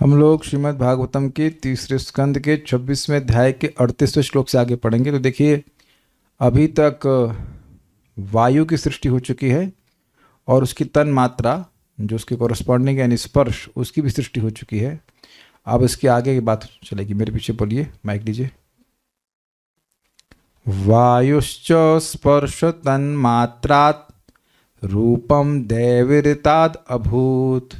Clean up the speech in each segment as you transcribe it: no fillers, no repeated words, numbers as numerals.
हम लोग श्रीमद् भागवतम के तीसरे स्कंद के 26वें अध्याय के 38वें श्लोक से आगे पढ़ेंगे। तो देखिए, अभी तक वायु की सृष्टि हो चुकी है और उसकी तन मात्रा जो उसके कॉरस्पॉन्डिंग यानी स्पर्श, उसकी भी सृष्टि हो चुकी है। अब इसके आगे की बात चलेगी। मेरे पीछे बोलिए, माइक लीजिए। वायुश्च स्पर्श तन्मात्रात् रूपम दैविरिताद अभूत।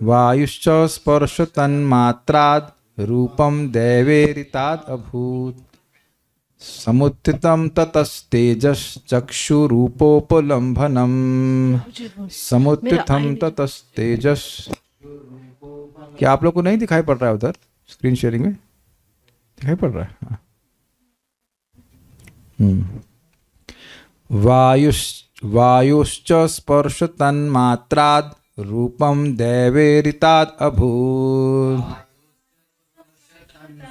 वायुश्च स्पर्श तन्मात्राद रूपम दैवेरिताद अभूत। समुत्थितं ततस्तेजश्चक्षुरूपोपलम्भनम्। समुत्थितं ततस्तेजस। क्या आप लोग को नहीं दिखाई पड़ रहा है? उधर स्क्रीन शेयरिंग में दिखाई पड़ रहा है? हाँ। वायुश्च स्पर्श तन्मात्राद रूपम दैवेरिताद अभूत।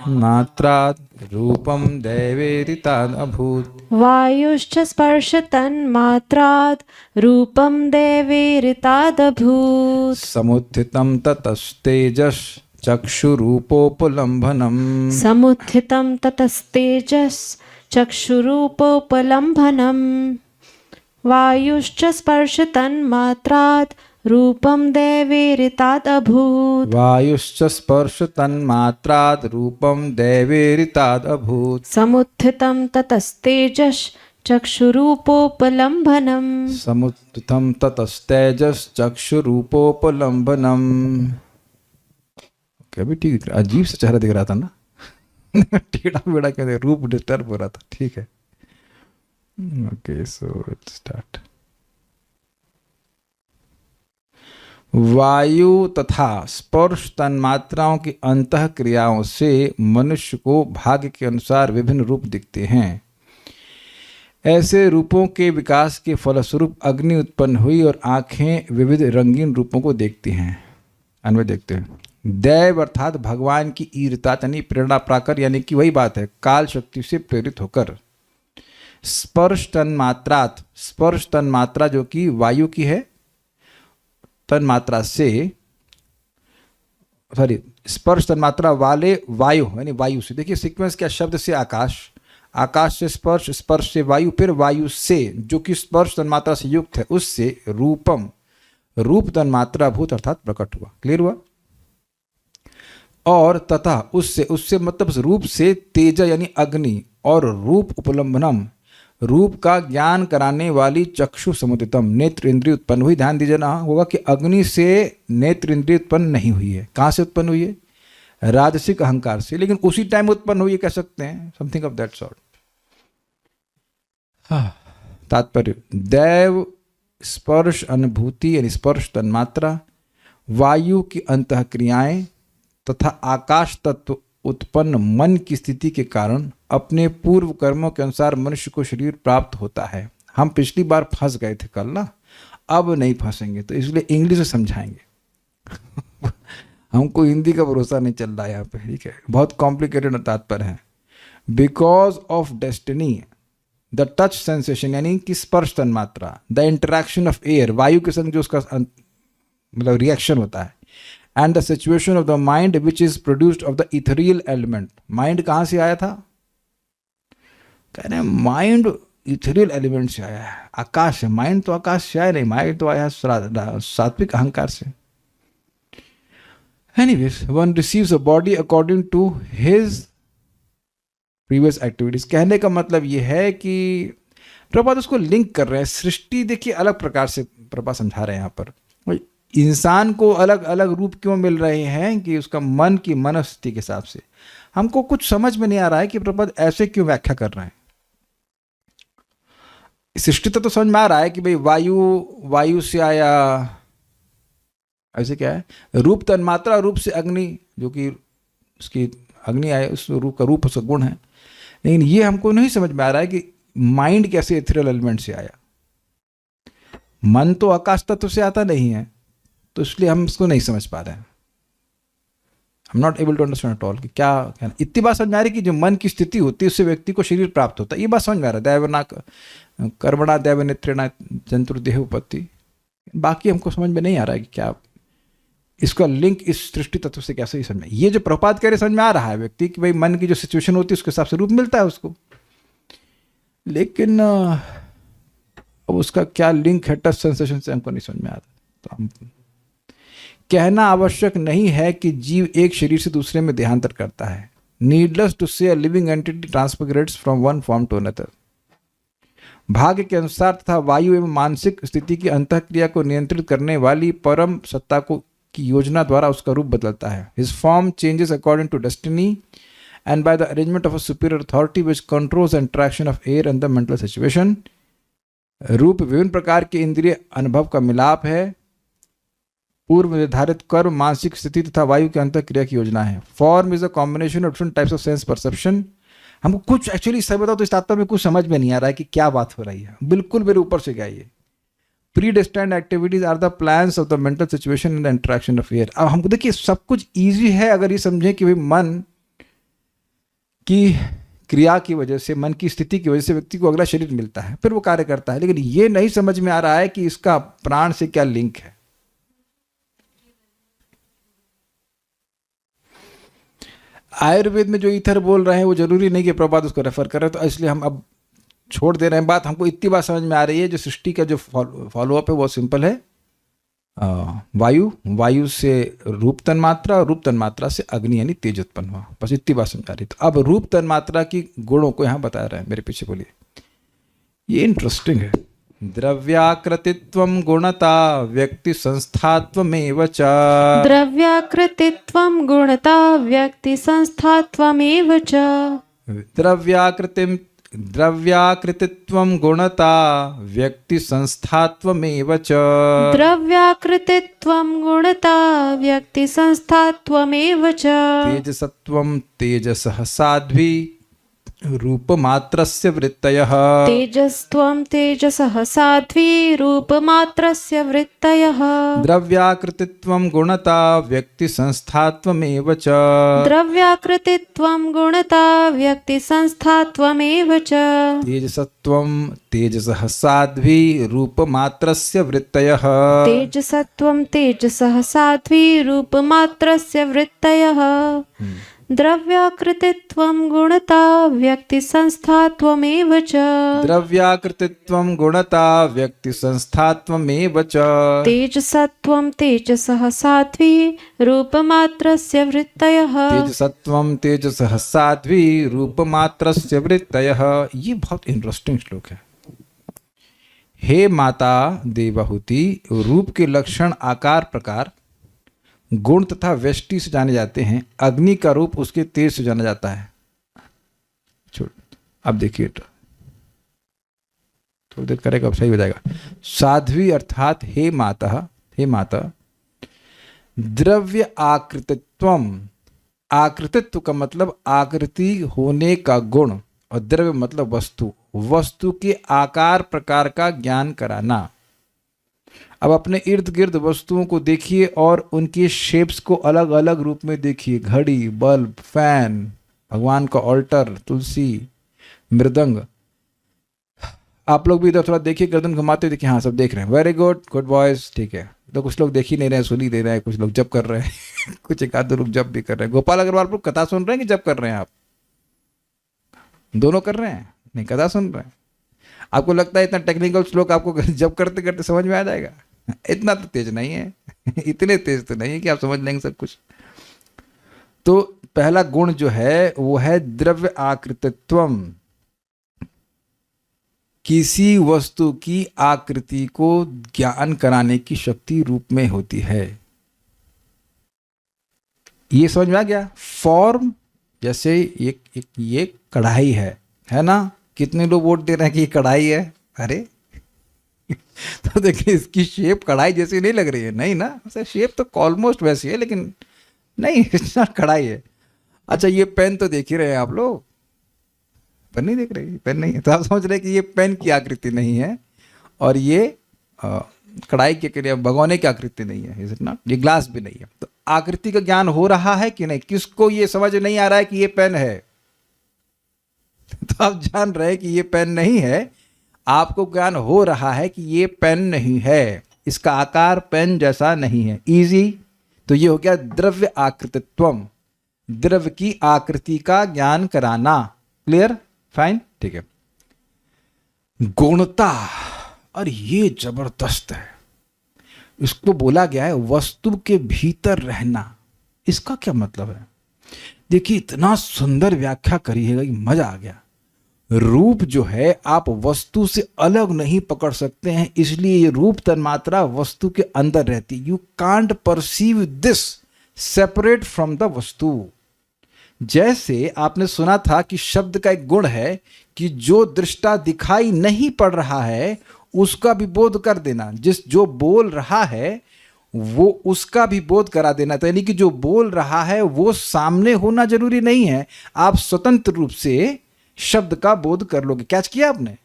मात्राद रूपम दैवेरिताद अभूत। वायुश्च स्पर्श तन्मात्रात् रूपं देवेरितादभूत्। समुत्थितं ततस्तेजस् चक्षुरूपोपलम्भनम्। समुत्थितं ततस्तेजस् चक्षुरूपोपलम्भनम्। वायुश्च स्पर्श तन्मात्रात् रूपं देवेरितादभूत्। वायुश्च स्पर्श तन्मात्राद रूपम दैवेरिताद अभूत। समुत्थितं ततस्तेजस् चक्षुरूपोपलम्भनम्। समुत्थितं ततस्तेजस् चक्षुरूपोपलम्भनम्। अभी ठीक, अजीब सा चेहरा दिख रहा था ना। टेढ़ा बेड़ा क्या, रूप डिस्टर्ब हो रहा था। ठीक है, ओके, सो लेट्स स्टार्ट। वायु तथा स्पर्श तन्मात्राओं की अंतः क्रियाओं से मनुष्य को भाग्य के अनुसार विभिन्न रूप दिखते हैं। ऐसे रूपों के विकास के फलस्वरूप अग्नि उत्पन्न हुई और आंखें विविध रंगीन रूपों को देखती हैं। अन्वय देखते हैं। दैव अर्थात भगवान की ईरता यानी प्रेरणा प्राकर, यानी कि वही बात है, काल शक्ति से प्रेरित होकर। स्पर्श तन्मात्रात, स्पर्श तन्मात्रा जो कि वायु की है, तन्मात्रा से, सॉरी, स्पर्श तन्मात्रा वाले वायु यानी वायु से। देखिए सीक्वेंस क्या, शब्द से आकाश, आकाश से स्पर्श, स्पर्श से वायु, फिर वायु से जो कि स्पर्श तन्मात्रा से युक्त है, उससे रूपम, रूप तन्मात्रा भूत अर्थात प्रकट हुआ। क्लियर हुआ? और तथा उससे, उससे मतलब रूप से तेज यानी अग्नि, और रूप उपलम्बनम, रूप का ज्ञान कराने वाली चक्षु समुदितम, नेत्र इंद्रिय उत्पन्न हुई। ध्यान दीजिए ना, होगा कि अग्नि से नेत्र इंद्रिय उत्पन्न नहीं हुई है। कहाँ से उत्पन्न हुई है? राजसिक अहंकार से, लेकिन उसी टाइम उत्पन्न हुई है, कह सकते हैं, समथिंग ऑफ दैट सॉर्ट। तात्पर्य, दैव स्पर्श अनुभूति यानी स्पर्श तन्मात्रा, वायु की अंतः क्रियाएं तथा आकाश तत्व उत्पन्न मन की स्थिति के कारण अपने पूर्व कर्मों के अनुसार मनुष्य को शरीर प्राप्त होता है। हम पिछली बार फंस गए थे कल ना, अब नहीं फंसेंगे, तो इसलिए इंग्लिश में समझाएंगे। हमको हिंदी का भरोसा नहीं चल रहा है यहाँ पे, ठीक है, बहुत कॉम्प्लिकेटेड तात्पर्य है। Because of destiny the touch sensation यानी कि स्पर्श तन्मात्रा, द इंटरेक्शन ऑफ एयर, वायु के संग जो उसका मतलब रिएक्शन होता है, and the situation of the mind which is produced of the ethereal element। Mind कहाँ से आया था? कह रहे हैं माइंड इथेरियल एलिमेंट से आया है, आकाश है। माइंड तो आकाश से आया नहीं, माइंड तो आया है सात्विक अहंकार से। Anyways, one receives a body according to his previous activities। कहने का मतलब ये है कि प्रभुपाद उसको लिंक कर रहे हैं। सृष्टि देखिए अलग प्रकार से प्रभुपाद समझा रहे हैं यहाँ पर। इंसान को अलग अलग रूप क्यों मिल रहे हैं कि उसका मन की मनस्थिति के हिसाब से। हमको कुछ समझ में नहीं आ रहा है कि प्रभुपाद ऐसे क्यों व्याख्या कर रहे हैं। सृष्टि तो समझ में आ रहा है कि भाई वायु, वायु से आया, ऐसे क्या है, रूप तन्मात्रा, रूप से अग्नि, जो कि उसकी अग्नि आए, उस रूप का रूप उसका गुण है। लेकिन ये हमको नहीं समझ में आ रहा है कि माइंड कैसे इथेरियल एलिमेंट से आया। मन तो आकाश तत्व से आता नहीं है, तो इसलिए हम इसको नहीं समझ पा रहे हैं। I am not able to understand at all कि क्या कहना। इतनी बात समझ में आ रही कि जो मन की स्थिति होती है उससे व्यक्ति को शरीर प्राप्त होता है, ये बात समझ में आ रहा है। दैवना कर्मणा दैव नेत्रेणा जंतुर्देह उपत्ति, बाकी हमको समझ में नहीं आ रहा है कि क्या इसका लिंक इस सृष्टि तत्व से कैसे ही समझ, ये जो प्रभुपाद कह रहे समझ में आ रहा है व्यक्ति कि भाई मन की जो सिचुएशन होती है उसके हिसाब से रूप मिलता है उसको, लेकिन अब उसका क्या लिंक है टच सेंसेशन से हमको नहीं समझ में आता। तो हम कहना आवश्यक नहीं है कि जीव एक शरीर से दूसरे में देहांतर करता है। Needless to say a living entity transmigrates from one form to another. भाग्य के अनुसार तथा वायु एवं मानसिक स्थिति की अंतःक्रिया को नियंत्रित करने वाली परम सत्ता को की योजना द्वारा उसका रूप बदलता है। His form changes according to destiny and by the arrangement of a superior authority which controls and traction of air and the mental situation. रूप विभिन्न प्रकार के इंद्रिय अनुभव का मिलाप है। पूर्व निर्धारित कर्म, मानसिक स्थिति तथा वायु के अंतःक्रिया की योजना है। Form is a combination of different types of sense perception. हमको कुछ एक्चुअली सही बताओ तो इस तात्पर्य में कुछ समझ में नहीं आ रहा है कि क्या बात हो रही है, बिल्कुल मेरे ऊपर से गया ये। Predestined activities are the plans of the mental situation and the interaction of air. अब हमको देखिए सब कुछ ईजी है अगर ये समझें कि भाई मन की क्रिया की वजह से, मन की स्थिति की वजह से व्यक्ति को अगला शरीर मिलता है, फिर वो कार्य करता है, लेकिन ये नहीं समझ में आ रहा है कि इसका प्राण से क्या लिंक है। आयुर्वेद में जो ईथर बोल रहे हैं वो जरूरी नहीं कि प्रभुपाद उसको रेफर कर रहे, तो इसलिए हम अब छोड़ दे रहे हैं बात। हमको इतनी बात समझ में आ रही है, जो सृष्टि का जो फॉलोअप है वो सिंपल है। वायु, वायु से रूप तन्मात्रा और रूप तन्मात्रा से अग्नि यानी तेज उत्पन्न हुआ, बस इतनी बात समझ आ रही। तो अब रूप तन्मात्रा की गुणों को यहाँ बता रहे हैं, मेरे पीछे बोलिए, ये इंटरेस्टिंग है। द्रव्याकृतित्वं गुणता व्यक्ति संस्थात्वमेव च। द्रव्याकृतित्वं गुणता व्यक्ति संस्थात्वमेव च। द्रव्याकृतित्वं गुणता व्यक्ति संस्थात्वमेव च। द्रव्याकृतित्वं गुणता व्यक्ति संस्थात्वमेव च। तेजसत्वं तेजसः साध्वी रूपमात्रस्य वृत्तयः। तेजस्त्वं तेजसः साध्वी रूपमात्रस्य वृत्तयः। द्रव्याकृतित्वं गुणता व्यक्ति संस्थात्वमेव च। द्रव्याकृतित्वं गुणता व्यक्ति संस्थात्वमेव च। तेजसत्वं तेजसः साध्वी रूपमात्रस्य वृत्तयः। तेजसत्वं तेजसः साध्वी रूपमात्रस्य वृत्तयः। द्रव्याकृतित्वं गुणता व्यक्ति संस्थात्वमेव च। द्रव्याकृतित्वं गुणता व्यक्ति संस्थात्वमेव च। तेजसत्वं तेजसः साध्वी रूपमात्रस्य वृत्तयः। तेजसत्वं तेजसः साध्वी रूपमात्रस्य वृत्तयः। ये बहुत इंटरेस्टिंग श्लोक है। हे माता देवहूति, रूप के लक्षण, आकार, प्रकार, गुण तथा व्यष्टि से जाने जाते हैं। अग्नि का रूप उसके तेज से जाना जाता है। अब देखिए, थोड़ी देर करेगा, अब सही हो जाएगा। साध्वी अर्थात हे माता, हे माता। द्रव्य आकृतित्वम, आकृतित्व का मतलब आकृति होने का गुण, और द्रव्य मतलब वस्तु, वस्तु के आकार प्रकार का ज्ञान कराना। अब अपने इर्द गिर्द वस्तुओं को देखिए और उनकी शेप्स को अलग अलग रूप में देखिए। घड़ी, बल्ब, फैन, भगवान का ऑल्टर, तुलसी, मृदंग। आप लोग भी इधर थोड़ा देखिए, गर्दन घुमाते देखिए। हाँ, सब देख रहे हैं, वेरी गुड, गुड बॉयज, ठीक है। तो कुछ लोग देख ही नहीं रहे हैं, सुन ही दे रहे हैं, कुछ लोग जप कर रहे हैं कुछ एक आध लोग जप भी कर रहे हैं। गोपाल अग्रवाल पर कथा सुन रहे हैं कि जप कर रहे हैं? आप दोनों कर रहे हैं? नहीं, कथा सुन रहे हैं। आपको लगता है इतना टेक्निकल श्लोक आपको जप करते करते समझ में आ जाएगा? इतना तो तेज नहीं है इतने तेज तो नहीं है कि आप समझ लेंगे सब कुछ। तो पहला गुण जो है वो है द्रव्य आकृतित्वम। किसी वस्तु की आकृति को ज्ञान कराने की शक्ति रूप में होती है। ये समझ में आ गया? फॉर्म, जैसे ये कढ़ाई है ना? कितने लोग वोट दे रहे हैं कि ये कढ़ाई है? अरे तो देखिए, इसकी शेप कढ़ाई जैसी नहीं लग रही है, नहीं ना? शेप तो ऑलमोस्ट वैसी है, लेकिन नहीं, इतना कढ़ाई है। अच्छा, ये पेन तो देख ही रहे हैं आप लोग, पेन नहीं देख रहे? पेन नहीं है तो आप समझ रहे हैं कि ये पेन की आकृति नहीं है, और ये कढ़ाई के लिए भगोने की आकृति नहीं है, इज इट नॉट? ये ग्लास भी नहीं है। तो आकृति का ज्ञान हो रहा है कि नहीं? किसको ये समझ नहीं आ रहा है कि ये पेन है? तो आप जान रहे हैं कि ये पेन नहीं है। आपको ज्ञान हो रहा है कि ये पेन नहीं है, इसका आकार पेन जैसा नहीं है। इजी तो ये हो गया द्रव्य आकृतित्वम, द्रव्य की आकृति का ज्ञान कराना। क्लियर? फाइन, ठीक है। गुणता, और ये जबरदस्त है। इसको बोला गया है वस्तु के भीतर रहना। इसका क्या मतलब है? देखिए, इतना सुंदर व्याख्या करी है कि मजा आ गया। रूप जो है आप वस्तु से अलग नहीं पकड़ सकते हैं, इसलिए ये रूप तन्मात्रा वस्तु के अंदर रहती। You can't perceive this separate from the वस्तु। जैसे आपने सुना था कि शब्द का एक गुण है कि जो दृष्टा दिखाई नहीं पड़ रहा है उसका भी बोध कर देना, जो बोल रहा है वो उसका भी बोध करा देना। तो यानी कि जो बोल रहा है वो सामने होना जरूरी नहीं है, आप स्वतंत्र रूप से शब्द का बोध कर लोगे। कैच किया आपने?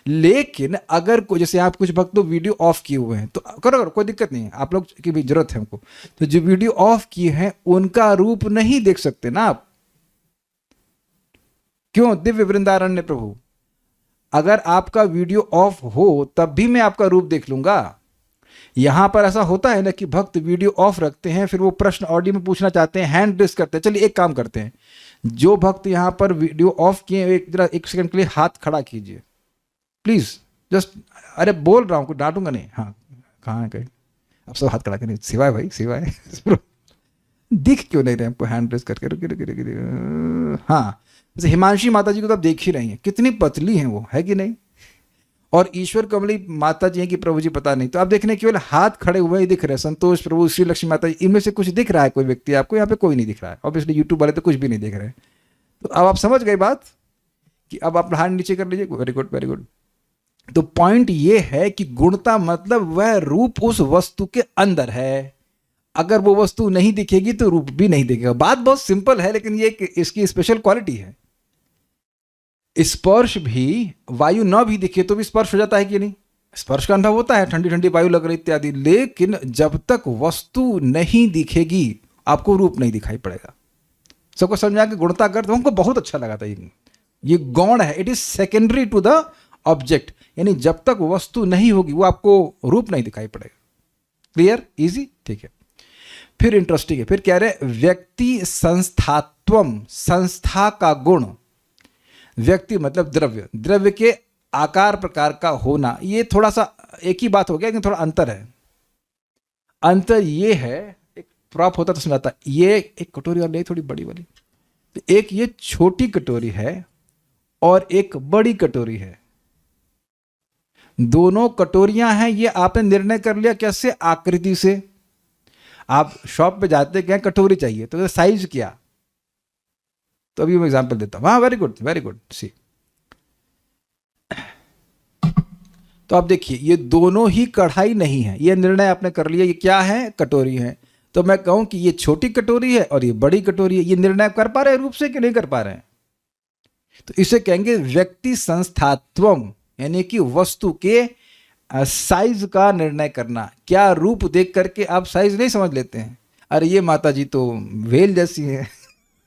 लेकिन अगर कोई, जैसे आप कुछ भक्त तो वीडियो ऑफ किए हुए हैं तो करो, कोई दिक्कत नहीं है, आप लोग की भी जरूरत है हमको। तो जो वीडियो ऑफ किए हैं उनका रूप नहीं देख सकते ना आप। क्यों? दिव्य वृंदारण्य प्रभु, अगर आपका वीडियो ऑफ हो तब भी मैं आपका रूप देख लूंगा। यहां पर ऐसा होता है ना कि भक्त वीडियो ऑफ रखते हैं, फिर वो प्रश्न ऑडियो में पूछना चाहते हैं, हैंड रेस करते हैं। चलिए एक काम करते हैं, जो भक्त यहां पर वीडियो ऑफ किए जरा एक सेकंड के लिए हाथ खड़ा कीजिए प्लीज, जस्ट। अरे बोल रहा हूं, कुछ डांटूंगा नहीं। हाँ, कहाँ है कहीं? अब सब हाथ खड़ा करें। सिवाय भाई, सिवाय दिख क्यों नहीं रहे हमको? हैंड रेस करके रुके रुके रुके। हाँ, जैसे हिमांशी माता जी को तो आप देख ही रही हैं, कितनी पतली हैं वो, है कि नहीं? और ईश्वर कमली माता जी हैं कि प्रभु जी पता नहीं। तो आप देखने केवल हाथ खड़े हुए ही दिख रहे हैं। संतोष प्रभु, श्री लक्ष्मी माता जी, इनमें से कुछ दिख रहा है कोई व्यक्ति आपको? यहाँ पे कोई नहीं दिख रहा है। ऑब्वियसली यूट्यूब वाले तो कुछ भी नहीं देख रहे हैं। तो अब आप समझ गए बात कि अब आप हाथ नीचे कर लीजिए। Very good, very good. तो पॉइंट ये है कि गुणता मतलब वह रूप उस वस्तु के अंदर है। अगर वो वस्तु नहीं दिखेगी तो रूप भी नहीं दिखेगा। बात बहुत सिंपल है, लेकिन ये इसकी स्पेशल क्वालिटी है। स्पर्श भी, वायु न भी दिखे तो भी स्पर्श हो जाता है कि नहीं? स्पर्श का अनुभव होता है, ठंडी ठंडी वायु लग रही इत्यादि। लेकिन जब तक वस्तु नहीं दिखेगी आपको रूप नहीं दिखाई पड़ेगा। सबको समझा कि गुणता कर, तो हमको बहुत अच्छा लगा था। ये गौण है, it is secondary to the object. यानी जब तक वस्तु नहीं होगी वो आपको रूप नहीं दिखाई पड़ेगा। क्लियर? इजी, ठीक है। फिर इंटरेस्टिंग है, फिर कह रहे व्यक्ति संस्थात्वम, संस्था का गुण। व्यक्ति मतलब द्रव्य, द्रव्य के आकार प्रकार का होना। ये थोड़ा सा एक ही बात हो गया, लेकिन थोड़ा अंतर है। अंतर ये है, एक प्रॉप होता तो समझाता। ये एक कटोरी और ले, थोड़ी बड़ी वाली। तो एक ये छोटी कटोरी है और एक बड़ी कटोरी है। दोनों कटोरियां हैं, ये आपने निर्णय कर लिया कैसे? आकृति से। आप शॉप पे जाते क्या, कटोरी चाहिए, तो साइज क्या? तो अभी मैं एग्जांपल देता हूं। हाँ, वेरी गुड, वेरी गुड। सी, तो आप देखिए, ये दोनों ही कढ़ाई नहीं है। ये निर्णय आपने कर लिया, ये क्या है? कटोरी है। तो मैं कहूं कि ये छोटी कटोरी है और ये बड़ी कटोरी है। ये निर्णय कर पा रहे हैं रूप से कि नहीं कर पा रहे हैं? तो इसे कहेंगे व्यक्ति संस्थात्वम, यानी कि वस्तु के साइज का निर्णय करना। क्या रूप देख करके आप साइज नहीं समझ लेते हैं? अरे ये माता जी तो वेल जैसी है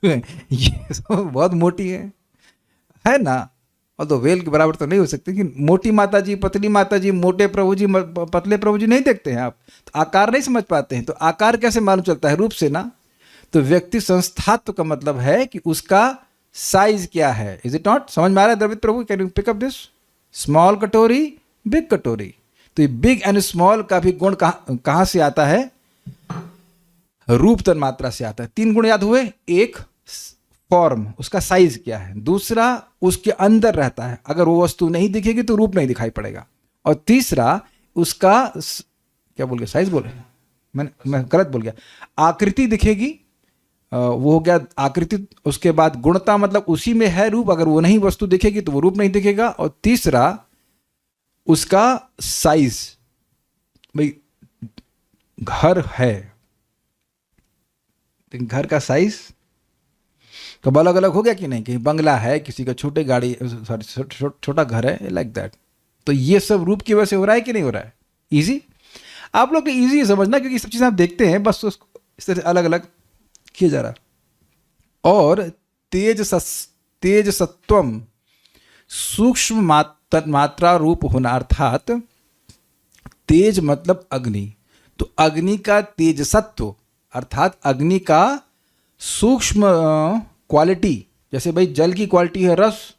ये तो बहुत मोटी है ना? और तो वेल के बराबर तो नहीं हो सकती कि मोटी माता जी, पतली माता जी, मोटे प्रभु जी, पतले प्रभु जी नहीं देखते हैं आप? तो आकार नहीं समझ पाते हैं। तो आकार कैसे मालूम चलता है? रूप से ना। तो व्यक्ति संस्थात्व का मतलब है कि उसका साइज क्या है। Is it not? समझ में आ रहा है Dravit Prabhu? Can you pick up this? Small katori, big katori. तो ये बिग एंड स्मॉल का भी गुण कहां से आता है? रूप तन्मात्रा से आता है। 3 गुण याद हुए। एक फॉर्म, उसका साइज क्या है। दूसरा, उसके अंदर रहता है, अगर वो वस्तु नहीं दिखेगी तो रूप नहीं दिखाई पड़ेगा। और तीसरा, उसका क्या बोल गया? साइज बोले मैं गलत बोल गया। आकृति दिखेगी, वो हो गया आकृति। उसके बाद गुणता मतलब उसी में है रूप, अगर वो नहीं वस्तु दिखेगी तो वो रूप नहीं दिखेगा। और तीसरा, उसका साइज। भाई घर है, घर का साइज कब अलग अलग हो गया कि नहीं? कहीं बंगला है, किसी का छोटे गाड़ी, सॉरी छोटा घर है, लाइक दैट। तो ये सब रूप की वजह से हो रहा है कि नहीं हो रहा है? इजी, आप लोग इजी समझना, क्योंकि सब चीजें आप देखते हैं, बस उसको इस तरह अलग अलग किया जा रहा। और तेज सत्वम, सूक्ष्म मात्रा रूप होना, अर्थात तेज मतलब अग्नि। तो अग्नि का तेज सत्व अर्थात अग्नि का सूक्ष्म क्वालिटी, जैसे भाई जल की क्वालिटी है रस,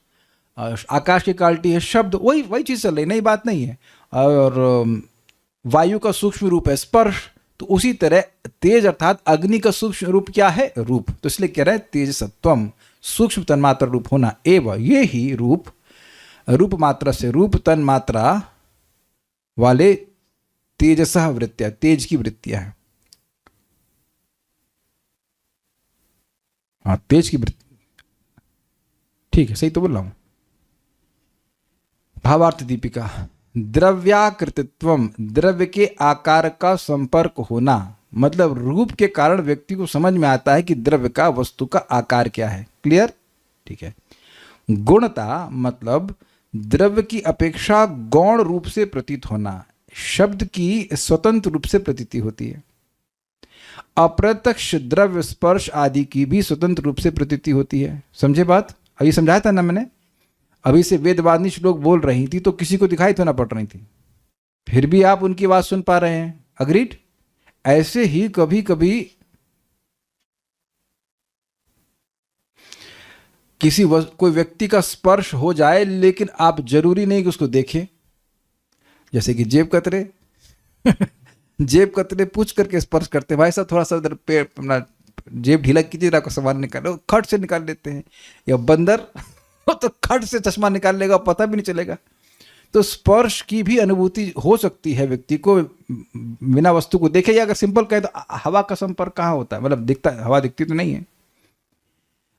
आकाश की क्वालिटी है शब्द, वही वही चीज़ चल रही, नई बात नहीं है। और वायु का सूक्ष्म रूप है स्पर्श, तो उसी तरह तेज अर्थात अग्नि का सूक्ष्म रूप क्या है? रूप। तो इसलिए कह रहे हैं तेज सत्वम, सूक्ष्म तन्मात्रा रूप होना, एवं ये ही रूप, रूप मात्रा से रूप तन मात्रा वाले तेजसः वृत्तियां, तेज की वृत्तियां हैं। हाँ, तेज की वृत्ति, ठीक है, सही तो बोल रहा हूं। भावार्थ दीपिका, द्रव्याकृतित्वम, द्रव्य के आकार का संपर्क होना, मतलब रूप के कारण व्यक्ति को समझ में आता है कि द्रव्य का, वस्तु का आकार क्या है। क्लियर? ठीक है। गुणता मतलब द्रव्य की अपेक्षा गौण रूप से प्रतीत होना, शब्द की स्वतंत्र रूप से प्रतीति होती है। अप्रत्यक्ष द्रव्य स्पर्श आदि की भी स्वतंत्र रूप से प्रतीति होती है। समझे बात? अभी समझाया था ना मैंने। अभी से वेदवादिनी श्लोक बोल रही थी तो किसी को दिखाई तो ना पड़ रही थी, फिर भी आप उनकी बात सुन पा रहे हैं। अग्रीड? ऐसे ही कभी कभी कोई व्यक्ति का स्पर्श हो जाए लेकिन आप जरूरी नहीं कि उसको देखें, जैसे कि जेब कतरे जेब कतरे पूछ करके स्पर्श करते, भाई साहब थोड़ा सा उधर पे अपना जेब ढीला कीजिए, आपका सामान निकालो, खट से निकाल लेते हैं। या बंदर तो खट से चश्मा निकाल लेगा, पता भी नहीं चलेगा। तो स्पर्श की भी अनुभूति हो सकती है व्यक्ति को बिना वस्तु को देखे। या अगर सिंपल कहे तो हवा का संपर्क कहाँ होता है, मतलब दिखता, हवा दिखती तो नहीं है,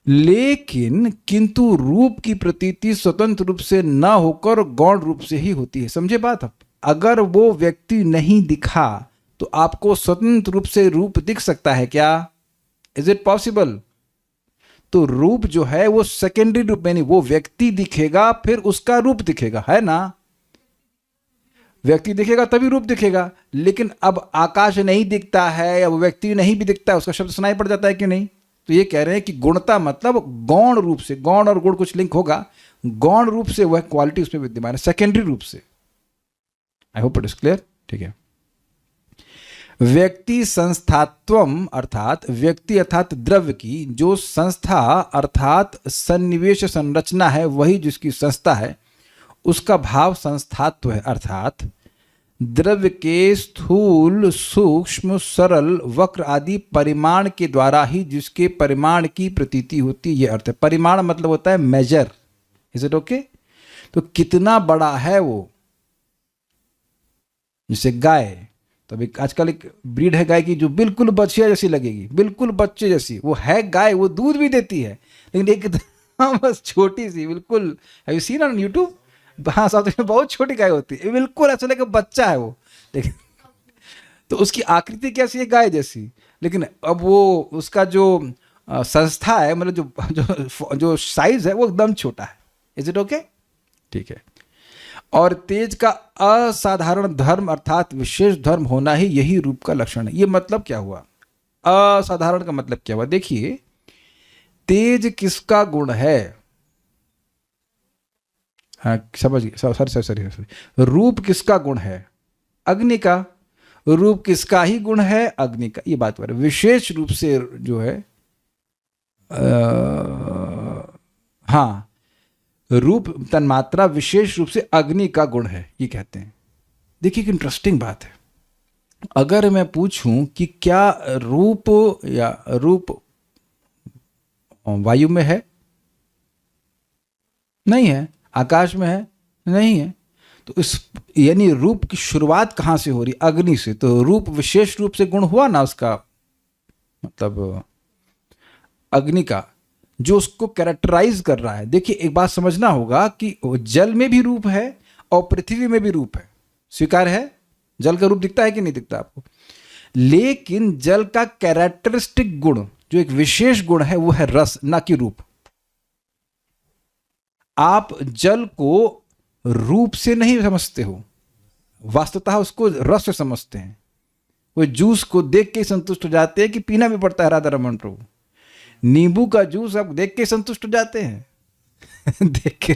लेकिन किंतु रूप की प्रतीति स्वतंत्र रूप से न होकर गौण रूप से ही होती है। समझे बात? अब अगर वो व्यक्ति नहीं दिखा तो आपको स्वतंत्र रूप से रूप दिख सकता है क्या? Is it possible? तो रूप जो है वो सेकेंडरी रूप में नहीं, वो व्यक्ति दिखेगा फिर उसका रूप दिखेगा, है ना? व्यक्ति दिखेगा तभी रूप दिखेगा। लेकिन अब आकाश नहीं दिखता है, अब व्यक्ति नहीं भी दिखता है, उसका शब्द सुनाई पड़ जाता है कि नहीं? तो ये कह रहे हैं कि गुणता मतलब गौण रूप से, गौण और गुण कुछ लिंक होगा, गौण रूप से वह क्वालिटी उसमें विद्यमान है, सेकेंडरी रूप से। I hope it is clear. ठीक है। व्यक्ति संस्थात्वम अर्थात व्यक्ति अर्थात द्रव्य की जो संस्था अर्थात सन्निवेश संरचना है, वही जिसकी संस्था है, उसका भाव संस्थात्व है। अर्थात द्रव्य के स्थूल, सूक्ष्म, सरल, वक्र आदि परिमाण के द्वारा ही जिसके परिमाण की प्रतीति होती है, यह अर्थ है। परिमाण मतलब होता है मेजर। Is it okay? तो कितना बड़ा है वो, जैसे गाय, तो अभी आजकल एक ब्रीड है गाय की जो बिल्कुल बच्चिया जैसी लगेगी, बिल्कुल बच्चे जैसी, वो है गाय, वो दूध भी देती है, लेकिन एकदम बस छोटी सी, बिल्कुल। Have you seen on YouTube? हाँ, साउथ में बहुत छोटी गाय होती है, बिल्कुल ऐसा लगे बच्चा है वो, लेकिन तो उसकी आकृति कैसी है? गाय जैसी। लेकिन अब वो उसका जो संस्था है, मतलब जो साइज है वो एकदम छोटा है। Is it okay? ठीक है। और तेज का असाधारण धर्म अर्थात विशेष धर्म होना ही यही रूप का लक्षण है। ये मतलब क्या हुआ? असाधारण का मतलब क्या हुआ? देखिए, तेज किसका गुण है? हाँ, समझ गए। सॉरी, रूप किसका गुण है? अग्नि का। रूप किसका ही गुण है? अग्नि का। ये बात पर विशेष रूप से जो है हाँ, रूप तन्मात्रा विशेष रूप से अग्नि का गुण है, ये कहते हैं। देखिए एक इंटरेस्टिंग बात है। अगर मैं पूछूं कि क्या रूप या रूप वायु में है? नहीं है। आकाश में है? नहीं है। तो इस यानी रूप की शुरुआत कहाँ से हो रही? अग्नि से। तो रूप विशेष रूप से गुण हुआ ना उसका, मतलब अग्नि का, जो उसको कैरेक्टराइज कर रहा है। देखिए एक बात समझना होगा कि जल में भी रूप है और पृथ्वी में भी रूप है। स्वीकार है? जल का रूप दिखता है कि नहीं दिखता आपको? लेकिन जल का कैरेक्टरिस्टिक गुण, जो एक विशेष गुण है, वो है रस, ना कि रूप। आप जल को रूप से नहीं समझते हो, वास्तवतः उसको रस से समझते हैं। वो जूस को देख के संतुष्ट हो जाते हैं कि पीना भी पड़ता है। राधा रमन प्रभु, नींबू का जूस आप देख के संतुष्ट हो जाते हैं देख के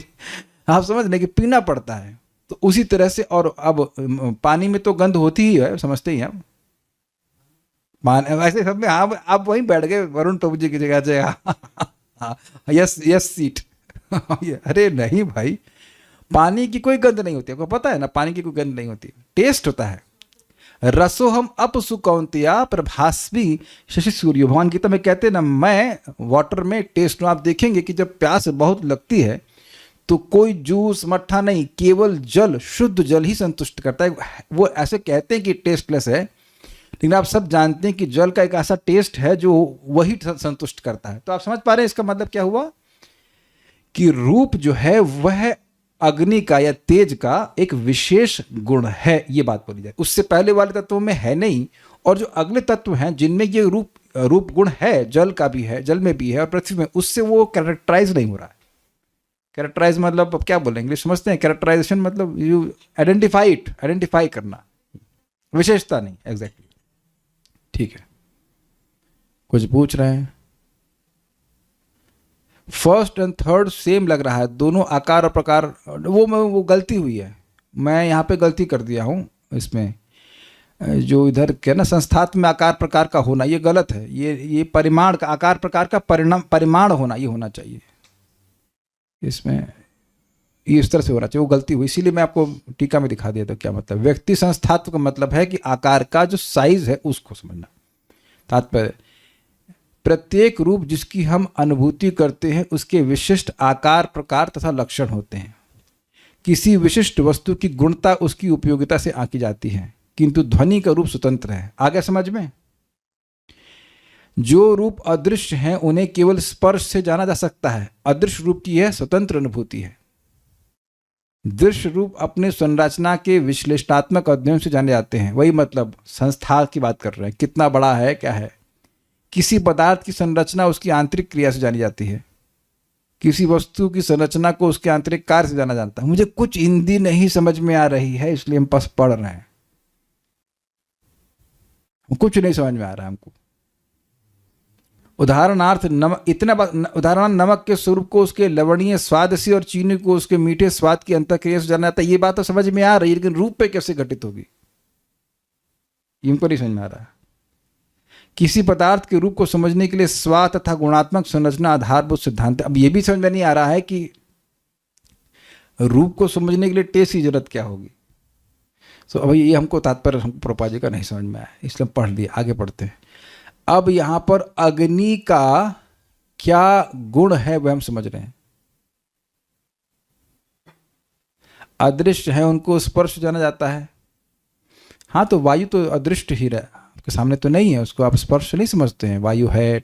आप समझ लें कि पीना पड़ता है। तो उसी तरह से, और अब पानी में तो गंध होती ही है, समझते ही आप। मान ऐसे सब में आप वहीं बैठ गए वरुण प्रभु जी की जगह से। Yes yes seat. अरे नहीं भाई, पानी की कोई गंध नहीं होती, आपको पता है ना, पानी की कोई गंध नहीं होती, टेस्ट होता है। रसो हम अपसु कौंतिया प्रभास्मी शशि सूर्य, भगवान गीता में कहते हैं ना, मैं वाटर में टेस्ट हूँ। आप देखेंगे कि जब प्यास बहुत लगती है तो कोई जूस मट्ठा नहीं, केवल जल, शुद्ध जल ही संतुष्ट करता है। वो ऐसे कहते हैं कि टेस्टलेस है, लेकिन आप सब जानते हैं कि जल का एक ऐसा टेस्ट है जो वही संतुष्ट करता है। तो आप समझ पा रहे हैं इसका मतलब क्या हुआ, कि रूप जो है वह अग्नि का या तेज का एक विशेष गुण है, ये बात बोली जाए। उससे पहले वाले तत्वों में है नहीं, और जो अगले तत्व हैं जिनमें ये रूप गुण है, जल का भी है, जल में भी है और पृथ्वी में, उससे वो कैरेक्टराइज नहीं हो रहा है। कैरेक्टराइज मतलब अब क्या बोलेंगे, इंग्लिश समझते हैं? कैरेक्टराइजेशन मतलब यू आइडेंटिफाई इट, आइडेंटिफाई करना, विशेषता नहीं, एग्जैक्टली। ठीक है, कुछ पूछ रहे हैं? फर्स्ट एंड थर्ड सेम लग रहा है, दोनों आकार और प्रकार। वो गलती हुई है, मैं यहाँ पे गलती कर दिया हूँ। इसमें जो इधर क्या ना, संस्थात्मक आकार प्रकार का होना, ये गलत है। ये परिमाण का, आकार प्रकार का परिमाण होना, ये होना चाहिए। इसमें ये इस तरह से होना चाहिए, वो गलती हुई, इसीलिए मैं आपको टीका में दिखा दिया था क्या मतलब। व्यक्ति संस्थात्व का मतलब है कि आकार का जो साइज है उसको समझना। तात्पर्य, प्रत्येक रूप जिसकी हम अनुभूति करते हैं उसके विशिष्ट आकार प्रकार तथा लक्षण होते हैं। किसी विशिष्ट वस्तु की गुणता उसकी उपयोगिता से आंकी जाती है, किंतु ध्वनि का रूप स्वतंत्र है। आगे समझ में? जो रूप अदृश्य हैं उन्हें केवल स्पर्श से जाना जा सकता है। अदृश्य रूप की यह स्वतंत्र अनुभूति है। दृश्य रूप अपने संरचना के विश्लेषणात्मक अध्ययन से जाने जाते हैं। वही मतलब संस्था की बात कर रहे हैं, कितना बड़ा है, क्या है। किसी पदार्थ की संरचना उसकी आंतरिक क्रिया से जानी जाती है। किसी वस्तु की संरचना को उसके आंतरिक कार्य से जाना जाता है। मुझे कुछ हिंदी नहीं समझ में आ रही है, इसलिए हम बस पढ़ रहे हैं, कुछ नहीं समझ में आ रहा है हमको। उदाहरणार्थ उदाहरण, नमक के स्वरूप को उसके लवणीय स्वाद से और चीनी को उसके मीठे स्वाद की अंतःक्रिया से जाना जाता है। ये बात तो समझ में आ रही है, लेकिन रूप पे कैसे घटित होगी, इनको नहीं समझ में आ रहा। किसी पदार्थ के रूप को समझने के लिए स्वाद तथा गुणात्मक संरचना आधारभूत सिद्धांत। अब ये भी समझ में नहीं आ रहा है कि रूप को समझने के लिए टेस्ट की जरूरत क्या होगी। तो अब ये हमको तात्पर्य, हमको प्रभुपाद जी का नहीं समझ में आया, इसलिए पढ़ लिया। आगे पढ़ते हैं। अब यहां पर अग्नि का क्या गुण है वह हम समझ रहे हैं। अदृश्य है, उनको स्पर्श जाना जाता है। हाँ, तो वायु तो अदृश्य ही रहा, आपके सामने तो नहीं है, उसको आप स्पर्श नहीं समझते हैं। वायु है।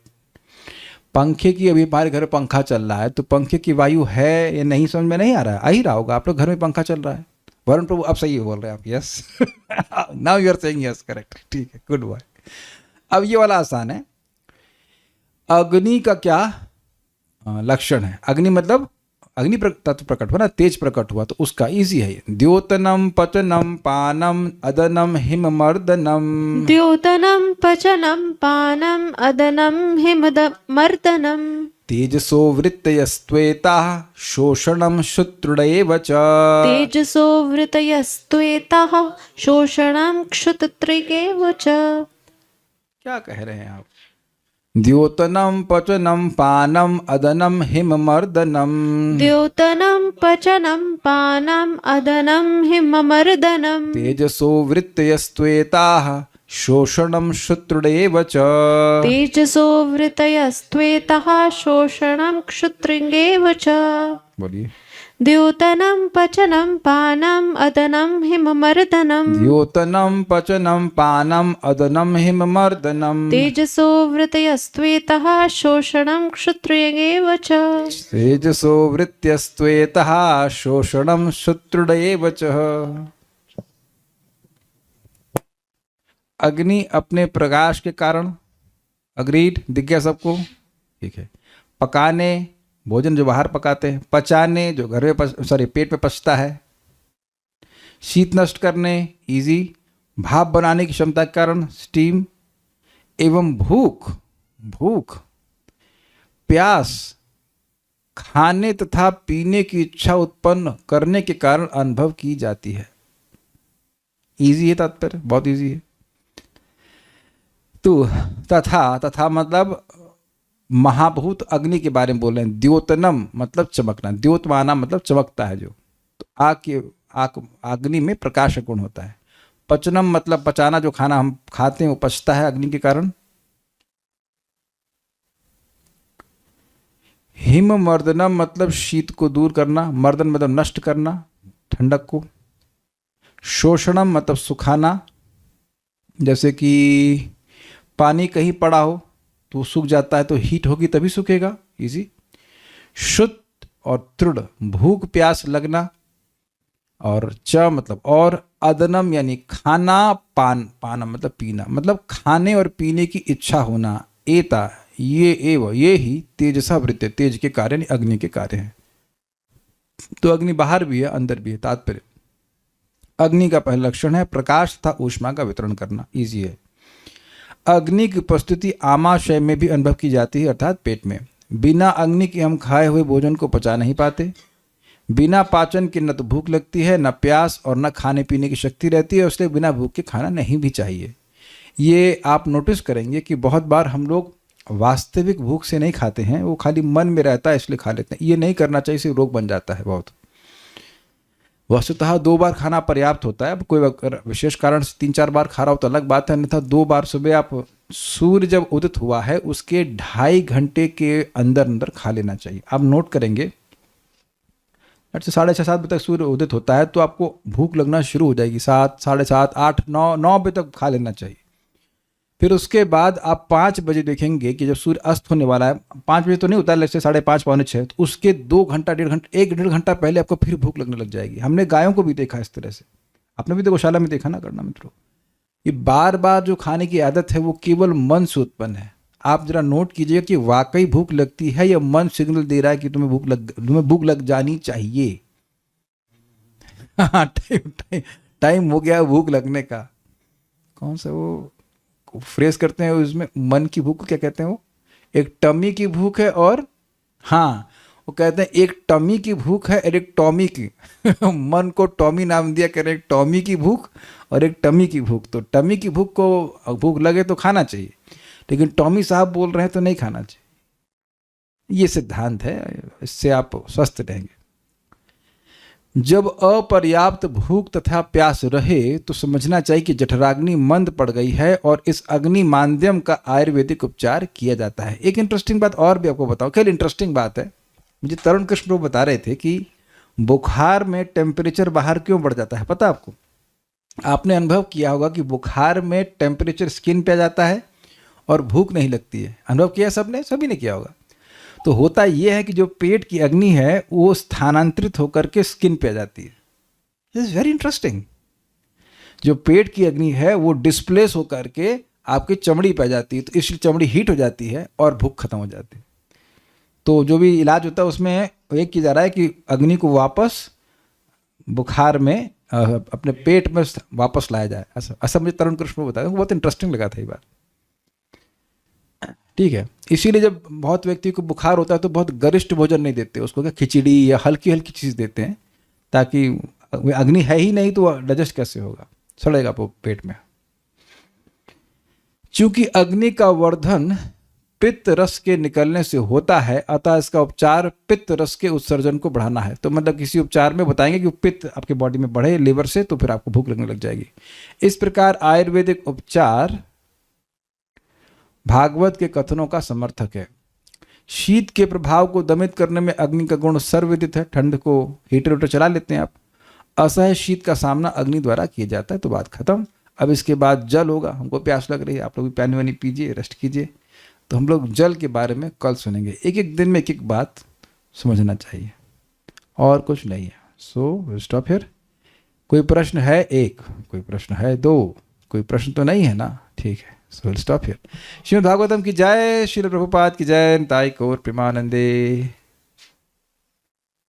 पंखे की, अभी हमारे घर में पंखा चल रहा है, तो पंखे की वायु है या नहीं समझ में नहीं आ रहा है? आ ही रहा होगा, आप लोग घर में पंखा चल रहा है। वरुण प्रभु अब सही बोल रहे हैं आप, yes. Now you are saying yes, correct, ठीक है, गुड बॉय। अब ये वाला आसान है। अग्नि का क्या लक्षण है? अग्नि मतलब अग्नि तत्व प्रकट हुआ ना, तेज प्रकट हुआ, तो उसका इजी है। द्योतनम पचनम पानम अदनम हिममर्दनम। द्योतनं पचनं पानं अदनं हिममर्दनं। तेजसो वृत्तयस्त्वेताः शोषणं शुत्रुडेव च। तेजसो वृतयस्त्वेताः शोषणं क्षुत्रिकेव च। क्या कह रहे हैं आप? द्योतनम पचनम पानम अदनम हिममर्दनम। द्योतनं पचनं पानं अदनं हिममर्दनं। तेजसो वृत्तयस्त्वेताः शोषणं शुत्रुडेव च। तेजसो वृतयस्त्वेताः शोषणं क्षुत्रिकेव च। बोलिए। द्योतनं पचनं पानं अदनं हिममर्दनं। द्योतनम पचनम पानम अदनम हिममर्दनम। तेजसो वृतयस्त्वेताः शोषणं क्षुत्रिकेव च। तेजसो वृत्तयस्त्वेताः शोषणं शुत्रुडेव च। अग्नि अपने प्रकाश के कारण, अग्रीड, दिख गया सबको, ठीक है। पकाने, भोजन जो बाहर पकाते हैं। पचाने, जो घर में पेट में पचता है। शीत नष्ट करने, इजी। भाप बनाने की क्षमता के कारण, स्टीम। एवं भूख, प्यास, खाने तथा पीने की इच्छा उत्पन्न करने के कारण अनुभव की जाती है। इजी है तात्पर्य, बहुत इजी है। तो तथा मतलब महाभूत अग्नि के बारे में बोल रहे हैं। द्योतनम मतलब चमकना, द्योतमाना मतलब चमकता है जो। तो आग अग्नि में प्रकाश गुण होता है। पचनम मतलब पचाना, जो खाना हम खाते हैं वो पचता है अग्नि के कारण। हिम मर्दनम मतलब शीत को दूर करना, मर्दन मतलब नष्ट करना, ठंडक को। शोषणम मतलब सुखाना, जैसे कि पानी कहीं पड़ा हो तो सूख जाता है, तो हीट होगी तभी सूखेगा, इजी। शुद्ध और दृढ़, भूख प्यास लगना। और च मतलब और, अदनम यानी खाना, पान मतलब पीना, मतलब खाने और पीने की इच्छा होना। एता ये ही तेजसा वृत्ति, तेज के कार्य अग्नि के कार्य हैं। तो अग्नि बाहर भी है अंदर भी है। तात्पर्य, अग्नि का पहला लक्षण है प्रकाश तथा ऊष्मा का वितरण करना, इजी है। अग्नि की उपस्थिति आमाशय में भी अनुभव की जाती है, अर्थात पेट में। बिना अग्नि के हम खाए हुए भोजन को पचा नहीं पाते। बिना पाचन के न तो भूख लगती है, न प्यास, और न खाने पीने की शक्ति रहती है, इसलिए बिना भूख के खाना नहीं भी चाहिए। ये आप नोटिस करेंगे कि बहुत बार हम लोग वास्तविक भूख से नहीं खाते हैं, वो खाली मन में रहता है इसलिए खा लेते हैं। ये नहीं करना चाहिए, इससे रोग बन जाता है बहुत। वस्तुतः 2 बार खाना पर्याप्त होता है। अब कोई विशेष कारण से 3-4 बार खा रहा हो तो अलग बात है, अन्यथा 2 बार सुबह आप सूर्य जब उदित हुआ है उसके 2.5 घंटे के अंदर खा लेना चाहिए। आप नोट करेंगे 6:30-7 बजे तक सूर्य उदित होता है तो आपको भूख लगना शुरू हो जाएगी। 7, 7:30, 8, 9 बजे तक खा लेना चाहिए। फिर उसके बाद आप 5 बजे देखेंगे कि जब सूर्य अस्त होने वाला है, 5 बजे तो नहीं होता है, जैसे 5:30, 5:45, तो उसके 2 घंटा, 1.5 घंटा पहले आपको फिर भूख लगने लग जाएगी। हमने गायों को भी देखा इस तरह से, आपने भी तो गौशाला में देखा ना करना मित्रों। ये बार बार जो खाने की आदत है वो केवल मन से उत्पन्न है। आप जरा नोट कीजिए कि वाकई भूख लगती है या मन सिग्नल दे रहा है कि तुम्हें भूख लग जानी चाहिए। टाइम हो गया भूख लगने का। कौन सा वो फ्रेज करते हैं उसमें, मन की भूख को क्या कहते हैं वो, एक टमी की भूख है, और हाँ वो कहते हैं एक टमी की भूख है और एक टॉमी की मन को टॉमी नाम दिया, कह रहे एक टॉमी की भूख और एक टमी की भूख। तो टमी की भूख को भूख लगे तो खाना चाहिए, लेकिन टॉमी साहब बोल रहे हैं तो नहीं खाना चाहिए। ये सिद्धांत है, इससे आप स्वस्थ रहेंगे। जब अपर्याप्त भूख तथा प्यास रहे तो समझना चाहिए कि जठराग्नि मंद पड़ गई है और इस अग्नि मांद्यम का आयुर्वेदिक उपचार किया जाता है। एक इंटरेस्टिंग बात और भी आपको बताऊं, क्या इंटरेस्टिंग बात है, मुझे तरुण कृष्ण वो बता रहे थे कि बुखार में टेम्परेचर बाहर क्यों बढ़ जाता है, पता आपको? आपने अनुभव किया होगा कि बुखार में टेम्परेचर स्किन पे आ जाता है और भूख नहीं लगती है। अनुभव किया सबने, सभी ने किया होगा। तो होता यह है कि जो पेट की अग्नि है वो स्थानांतरित होकर के स्किन पे आ जाती है। This is very interesting. जो पेट की अग्नि है वो डिस्प्लेस होकर के आपकी चमड़ी पे आ जाती है, तो इसलिए चमड़ी हीट हो जाती है और भूख खत्म हो जाती है। तो जो भी इलाज होता है उसमें एक किया जा रहा है कि अग्नि को वापस बुखार में अपने पेट में वापस लाया जाए। ऐसा मुझे तरुण कृष्ण को बताया, बहुत इंटरेस्टिंग लगा था ये बात। ठीक है, इसीलिए जब बहुत व्यक्ति को बुखार होता है तो बहुत गरिष्ठ भोजन नहीं देते उसको, क्या खिचड़ी या हल्की हल्की चीज़ देते हैं, ताकि अग्नि है ही नहीं तो डाइजेस्ट कैसे होगा, सड़ेगा वो पेट में। चूंकि अग्नि का वर्धन पित्त रस के निकलने से होता है, अतः इसका उपचार पित्त रस के उत्सर्जन को बढ़ाना है। तो मतलब किसी उपचार में बताएंगे कि पित्त आपके बॉडी में बढ़े लीवर से, तो फिर आपको भूख लगने लग जाएगी। इस प्रकार आयुर्वेदिक उपचार भागवत के कथनों का समर्थक है। शीत के प्रभाव को दमित करने में अग्नि का गुण सर्वविदित है। ठंड को हीटर चला लेते हैं आप, असह्य शीत का सामना अग्नि द्वारा किया जाता है। तो बात खत्म। अब इसके बाद जल होगा। हमको प्यास लग रही है, आप लोग भी पानी वानी पीजिए, रेस्ट कीजिए। तो हम लोग जल के बारे में कल सुनेंगे। एक एक दिन में एक एक बात समझना चाहिए और कुछ नहीं है। So stop here. कोई प्रश्न है? एक। कोई प्रश्न है? दो। कोई प्रश्न तो नहीं है ना? ठीक है, so stop here. Shrimad Bhagavatam की जय, श्रील प्रभुपाद की जय, निताई गौर प्रेमानंदे।